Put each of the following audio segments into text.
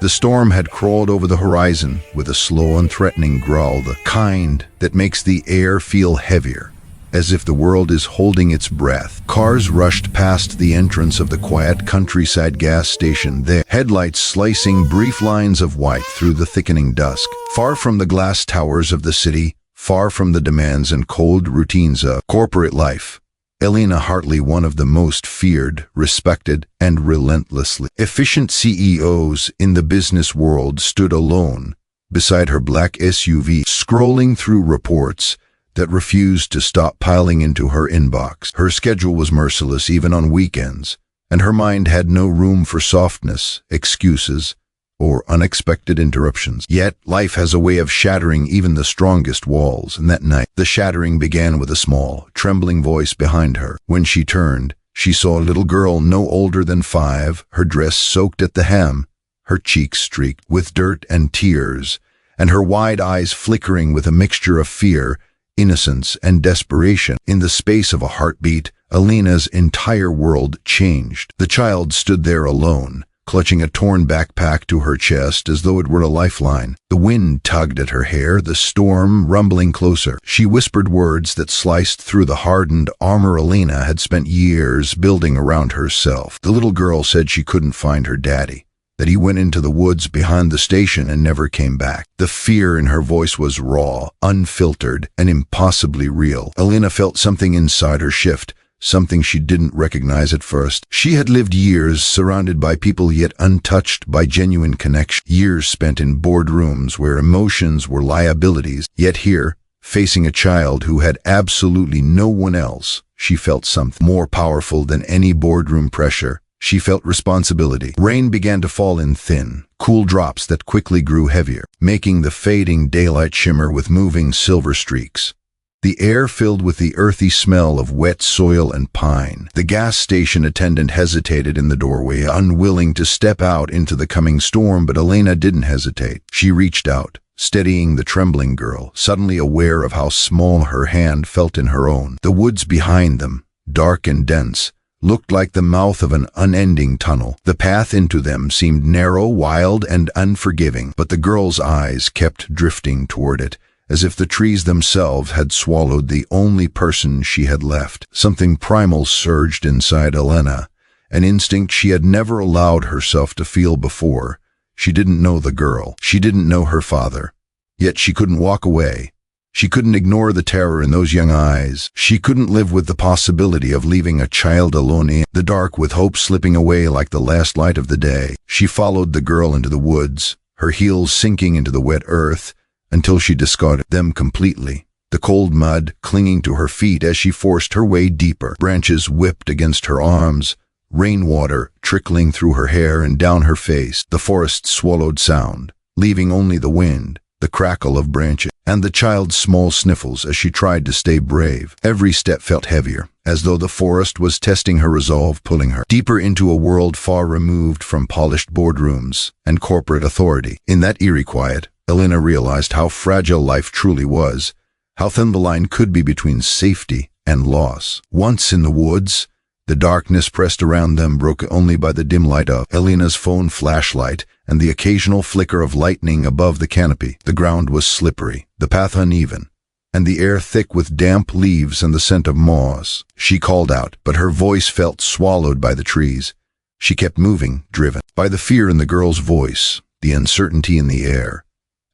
The storm had crawled over the horizon with a slow and threatening growl, the kind that makes the air feel heavier, as if the world is holding its breath. Cars rushed past the entrance of the quiet countryside gas station, their headlights slicing brief lines of white through the thickening dusk. Far from the glass towers of the city, far from the demands and cold routines of corporate life, Elena Hartley, one of the most feared, respected, and relentlessly efficient CEOs in the business world, stood alone beside her black SUV, scrolling through reports that refused to stop piling into her inbox. Her schedule was merciless even on weekends, and her mind had no room for softness, excuses, or unexpected interruptions. Yet, life has a way of shattering even the strongest walls, and that night, the shattering began with a small, trembling voice behind her. When she turned, she saw a little girl no older than 5, her dress soaked at the hem, her cheeks streaked with dirt and tears, and her wide eyes flickering with a mixture of fear, innocence, and desperation. In the space of a heartbeat, Elena's entire world changed. The child stood there alone, clutching a torn backpack to her chest as though it were a lifeline. The wind tugged at her hair, the storm rumbling closer. She whispered words that sliced through the hardened armor Elena had spent years building around herself. The little girl said she couldn't find her daddy, that he went into the woods behind the station and never came back. The fear in her voice was raw, unfiltered, and impossibly real. Elena felt something inside her shift, something she didn't recognize at first. She had lived years surrounded by people yet untouched by genuine connection. Years spent in boardrooms where emotions were liabilities. Yet here, facing a child who had absolutely no one else, she felt something more powerful than any boardroom pressure. She felt responsibility. Rain began to fall in thin, cool drops that quickly grew heavier, making the fading daylight shimmer with moving silver streaks. The air filled with the earthy smell of wet soil and pine. The gas station attendant hesitated in the doorway, unwilling to step out into the coming storm, but Elena didn't hesitate. She reached out, steadying the trembling girl, suddenly aware of how small her hand felt in her own. The woods behind them, dark and dense, looked like the mouth of an unending tunnel. The path into them seemed narrow, wild, and unforgiving, but the girl's eyes kept drifting toward it, as if the trees themselves had swallowed the only person she had left. Something primal surged inside Elena, an instinct she had never allowed herself to feel before. She didn't know the girl. She didn't know her father. Yet she couldn't walk away. She couldn't ignore the terror in those young eyes. She couldn't live with the possibility of leaving a child alone in the dark with hope slipping away like the last light of the day. She followed the girl into the woods, her heels sinking into the wet earth, until she discarded them completely, the cold mud clinging to her feet as she forced her way deeper. Branches whipped against her arms, rainwater trickling through her hair and down her face. The forest swallowed sound, leaving only the wind, the crackle of branches, and the child's small sniffles as she tried to stay brave. Every step felt heavier, as though the forest was testing her resolve, pulling her deeper into a world far removed from polished boardrooms and corporate authority. In that eerie quiet, Elena realized how fragile life truly was, how thin the line could be between safety and loss. Once in the woods, the darkness pressed around them, broken only by the dim light of Elena's phone flashlight and the occasional flicker of lightning above the canopy. The ground was slippery, the path uneven, and the air thick with damp leaves and the scent of moss. She called out, but her voice felt swallowed by the trees. She kept moving, driven by the fear in the girl's voice, the uncertainty in the air,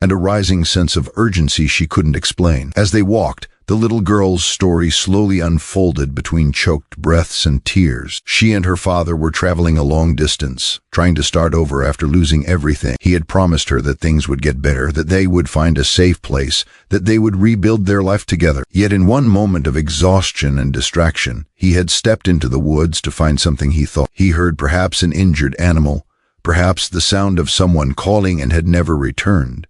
and a rising sense of urgency she couldn't explain. As they walked, the little girl's story slowly unfolded between choked breaths and tears. She and her father were traveling a long distance, trying to start over after losing everything. He had promised her that things would get better, that they would find a safe place, that they would rebuild their life together. Yet in one moment of exhaustion and distraction, he had stepped into the woods to find something he thought he heard, perhaps an injured animal, perhaps the sound of someone calling, and had never returned.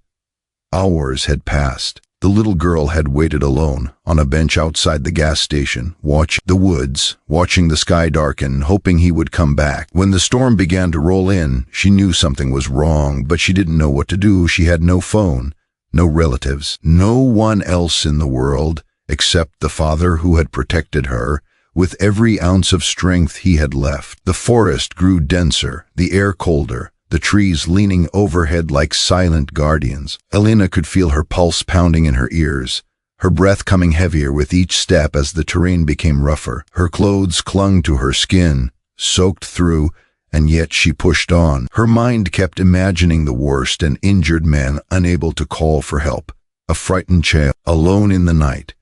Hours had passed. The little girl had waited alone on a bench outside the gas station, watching the woods, watching the sky darken, hoping he would come back. When the storm began to roll in, she knew something was wrong, but she didn't know what to do. She had no phone, no relatives, no one else in the world except the father who had protected her with every ounce of strength he had left. The forest grew denser, the air colder, the trees leaning overhead like silent guardians. Elena could feel her pulse pounding in her ears, her breath coming heavier with each step as the terrain became rougher. Her clothes clung to her skin, soaked through, and yet she pushed on. Her mind kept imagining the worst: an injured man unable to call for help, a frightened child alone in the night,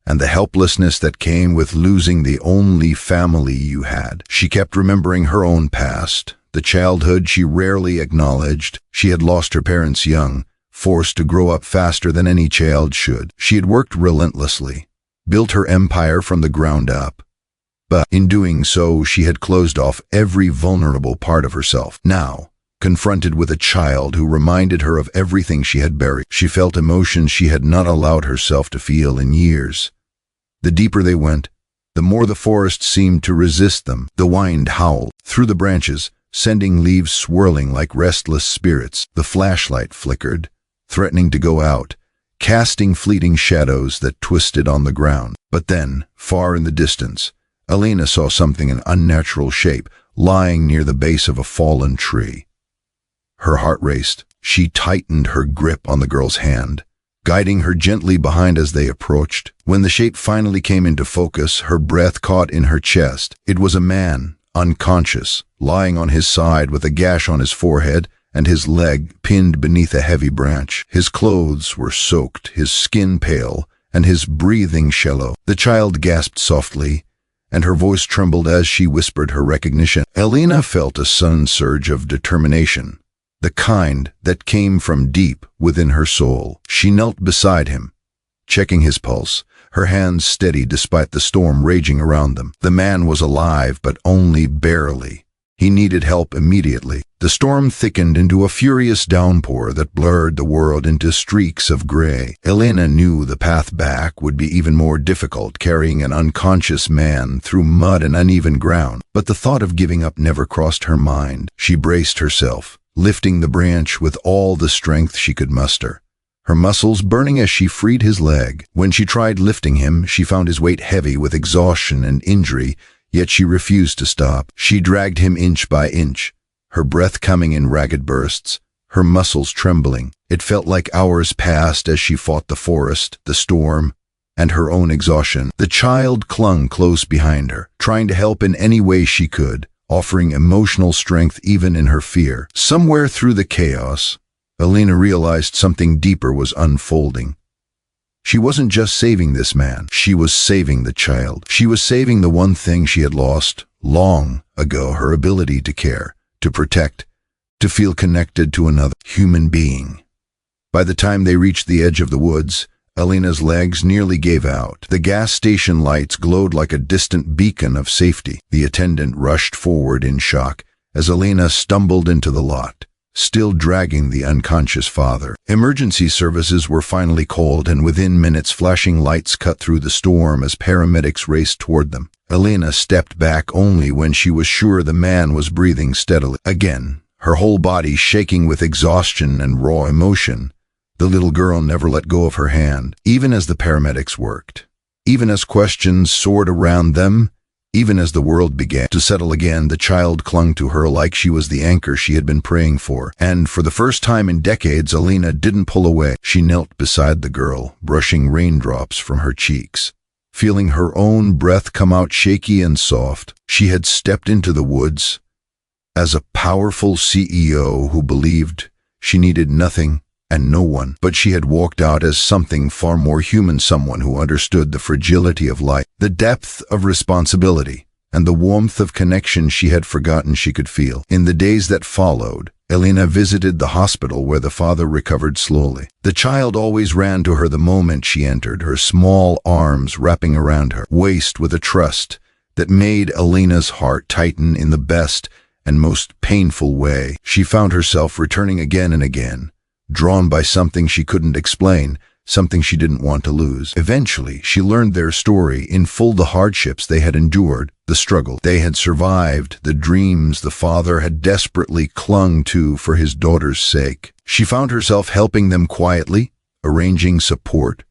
and the helplessness that came with losing the only family you had. She kept remembering her own past, the childhood she rarely acknowledged. She had lost her parents young, forced to grow up faster than any child should. She had worked relentlessly, built her empire from the ground up. But in doing so, she had closed off every vulnerable part of herself. Now, confronted with a child who reminded her of everything she had buried, she felt emotions she had not allowed herself to feel in years. The deeper they went, the more the forest seemed to resist them. The wind howled through the branches, sending leaves swirling like restless spirits. The flashlight flickered, threatening to go out, casting fleeting shadows that twisted on the ground. But then, far in the distance, Elena saw something in unnatural shape, lying near the base of a fallen tree. Her heart raced. She tightened her grip on the girl's hand, guiding her gently behind as they approached. When the shape finally came into focus, her breath caught in her chest. It was a man, unconscious, lying on his side with a gash on his forehead and his leg pinned beneath a heavy branch. His clothes were soaked, his skin pale, and his breathing shallow. The child gasped softly, and her voice trembled as she whispered her recognition. Elena felt a sudden surge of determination, the kind that came from deep within her soul. She knelt beside him, checking his pulse, her hands steady despite the storm raging around them. The man was alive, but only barely. He needed help immediately. The storm thickened into a furious downpour that blurred the world into streaks of gray. Elena knew the path back would be even more difficult, carrying an unconscious man through mud and uneven ground. But the thought of giving up never crossed her mind. She braced herself, lifting the branch with all the strength she could muster, her muscles burning as she freed his leg. When she tried lifting him, she found his weight heavy with exhaustion and injury, yet she refused to stop. She dragged him inch by inch, her breath coming in ragged bursts, her muscles trembling. It felt like hours passed as she fought the forest, the storm, and her own exhaustion. The child clung close behind her, trying to help in any way she could, offering emotional strength even in her fear. Somewhere through the chaos, Elena realized something deeper was unfolding. She wasn't just saving this man, she was saving the child. She was saving the one thing she had lost long ago: her ability to care, to protect, to feel connected to another human being. By the time they reached the edge of the woods, Elena's legs nearly gave out. The gas station lights glowed like a distant beacon of safety. The attendant rushed forward in shock as Elena stumbled into the lot, still dragging the unconscious father. Emergency services were finally called, and within minutes flashing lights cut through the storm as paramedics raced toward them. Elena stepped back only when she was sure the man was breathing steadily. Again, her whole body shaking with exhaustion and raw emotion, the little girl never let go of her hand, even as the paramedics worked, even as questions soared around them. Even as the world began to settle again, the child clung to her like she was the anchor she had been praying for. And for the first time in decades, Elena didn't pull away. She knelt beside the girl, brushing raindrops from her cheeks, feeling her own breath come out shaky and soft. She had stepped into the woods as a powerful CEO who believed she needed nothing and no one, but she had walked out as something far more human, someone who understood the fragility of life, the depth of responsibility, and the warmth of connection she had forgotten she could feel. In the days that followed, Elena visited the hospital where the father recovered slowly. The child always ran to her the moment she entered, her small arms wrapping around her waist with a trust that made Elena's heart tighten in the best and most painful way. She found herself returning again and again, drawn by something she couldn't explain, something she didn't want to lose. Eventually, she learned their story in full: the hardships they had endured, the struggle they had survived, the dreams the father had desperately clung to for his daughter's sake. She found herself helping them quietly, arranging support,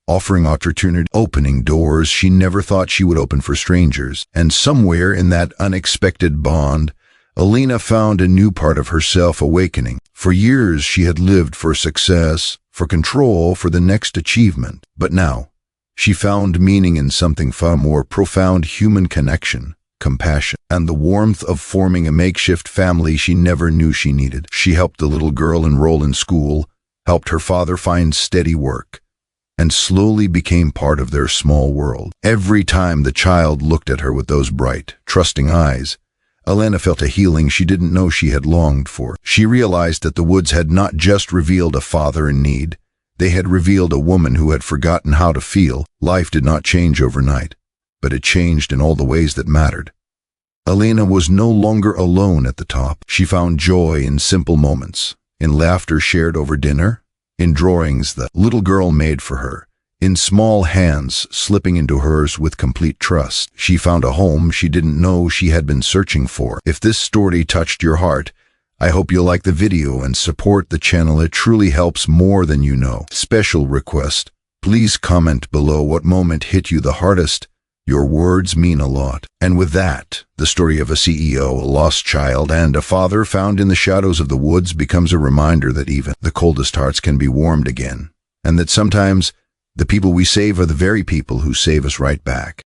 offering opportunity, opening doors she never thought she would open for strangers. And somewhere in that unexpected bond, Alina found a new part of herself awakening. For years she had lived for success, for control, for the next achievement. But now, she found meaning in something far more profound: human connection, compassion, and the warmth of forming a makeshift family she never knew she needed. She helped the little girl enroll in school, helped her father find steady work, and slowly became part of their small world. Every time the child looked at her with those bright, trusting eyes, Alina felt a healing she didn't know she had longed for. She realized that the woods had not just revealed a father in need, they had revealed a woman who had forgotten how to feel. Life did not change overnight, but it changed in all the ways that mattered. Alina was no longer alone at the top. She found joy in simple moments, in laughter shared over dinner, in drawings the little girl made for her, in small hands slipping into hers with complete trust. She found a home she didn't know she had been searching for. If this story touched your heart, I hope you'll like the video and support the channel. It truly helps more than you know. Special request: please comment below what moment hit you the hardest. Your words mean a lot. And with that, the story of a CEO, a lost child, and a father found in the shadows of the woods becomes a reminder that even the coldest hearts can be warmed again, and that sometimes the people we save are the very people who save us right back.